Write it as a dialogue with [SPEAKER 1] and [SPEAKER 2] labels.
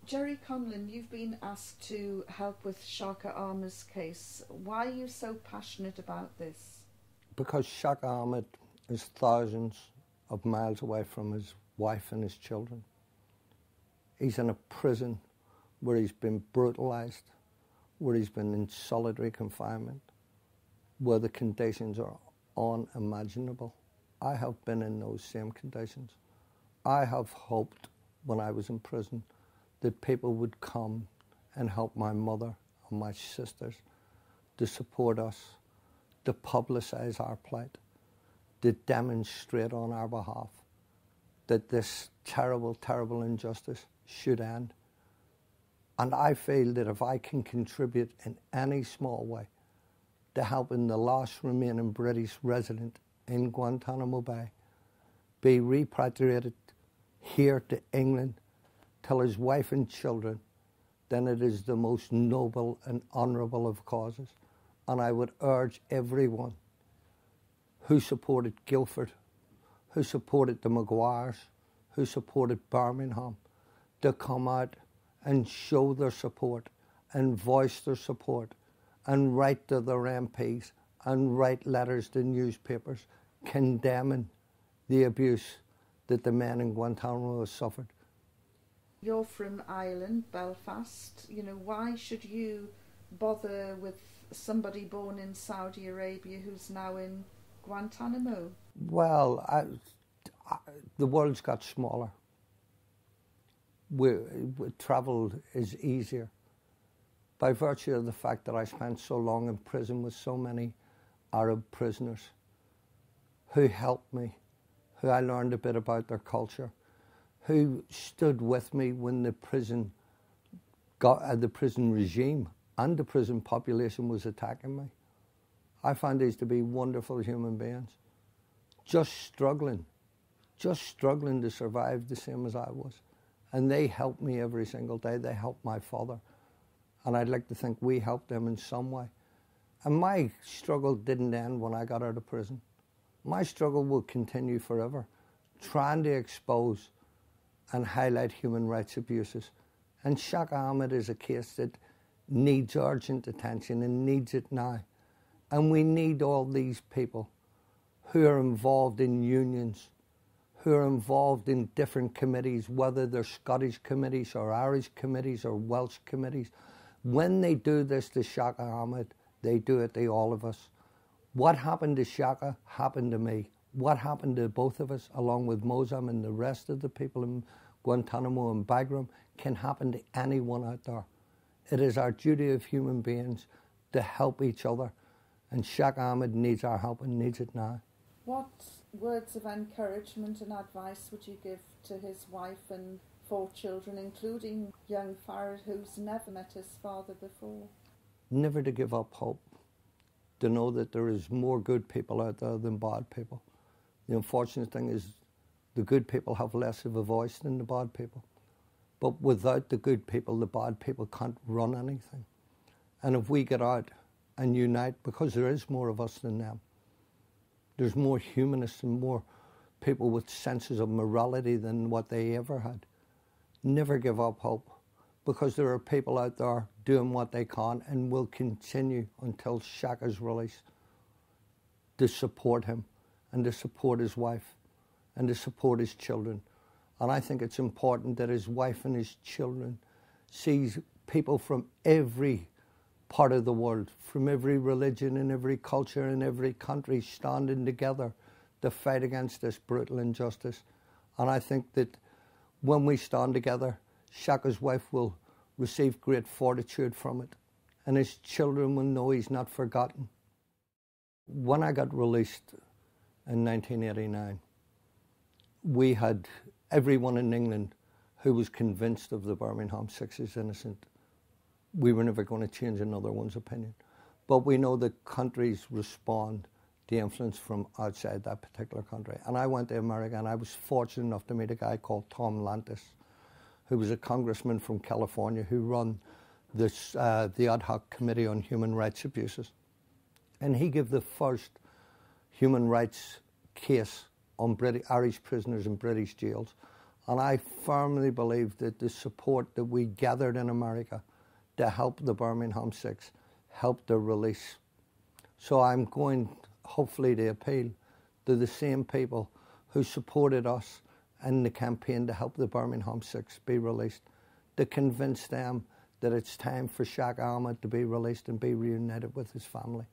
[SPEAKER 1] Gerry Conlon, you've been asked to help with Shaker Aamer's case. Why are you so passionate about this?
[SPEAKER 2] Because Shaker Aamer is thousands of miles away from his wife and his children. He's in a prison where he's been brutalised, where he's been in solitary confinement, where the conditions are unimaginable. I have been in those same conditions. I have hoped when I was in prison that people would come and help my mother and my sisters, to support us, to publicise our plight, to demonstrate on our behalf that this terrible, terrible injustice should end. And I feel that if I can contribute in any small way to helping the last remaining British resident in Guantanamo Bay be repatriated here to England, tell his wife and children, then it is the most noble and honourable of causes. And I would urge everyone who supported Guildford, who supported the Maguires, who supported Birmingham, to come out and show their support and voice their support and write to their MPs and write letters to newspapers condemning the abuse that the men in Guantanamo have suffered.
[SPEAKER 1] You're from Ireland, Belfast. You know, why should you bother with somebody born in Saudi Arabia who's now in Guantanamo?
[SPEAKER 2] Well, the world's got smaller. Travel is easier. By virtue of the fact that I spent so long in prison with so many Arab prisoners who helped me, who I learned a bit about their culture, who stood with me when the prison regime and the prison population was attacking me. I found these to be wonderful human beings, just struggling to survive the same as I was. And they helped me every single day. They helped my father. And I'd like to think we helped them in some way. And my struggle didn't end when I got out of prison. My struggle will continue forever, trying to expose and highlight human rights abuses. And Shaker Aamer is a case that needs urgent attention and needs it now. And we need all these people who are involved in unions, who are involved in different committees, whether they're Scottish committees or Irish committees or Welsh committees. When they do this to Shaker Aamer, they do it to all of us. What happened to Shaker happened to me. What happened to both of us, along with Mozam and the rest of the people in Guantanamo and Bagram, can happen to anyone out there. It is our duty of human beings to help each other. And Shaker Aamer needs our help and needs it now.
[SPEAKER 1] What words of encouragement and advice would you give to his wife and 4 children, including young Farad, who's never met his father before?
[SPEAKER 2] Never to give up hope. To know that there is more good people out there than bad people. The unfortunate thing is the good people have less of a voice than the bad people. But without the good people, the bad people can't run anything. And if we get out and unite, because there is more of us than them, there's more humanists and more people with senses of morality than what they ever had. Never give up hope, because there are people out there doing what they can and will continue until Shaker's release, to support him and to support his wife and to support his children. And I think it's important that his wife and his children sees people from every part of the world, from every religion and every culture and every country, standing together to fight against this brutal injustice. And I think that when we stand together, Shaker's wife will receive great fortitude from it, and his children will know he's not forgotten. When I got released in 1989, we had everyone in England who was convinced of the Birmingham Six is innocent. We were never going to change another one's opinion. But we know that countries respond to influence from outside that particular country. And I went to America, and I was fortunate enough to meet a guy called Tom Lantis, who was a congressman from California who ran this, the ad hoc committee on human rights abuses. And he gave the first human rights case on Irish prisoners in British jails. And I firmly believe that the support that we gathered in America to help the Birmingham Six helped their release. So I'm going, hopefully, to appeal to the same people who supported us in the campaign to help the Birmingham Six be released, to convince them that it's time for Shaker Aamer to be released and be reunited with his family.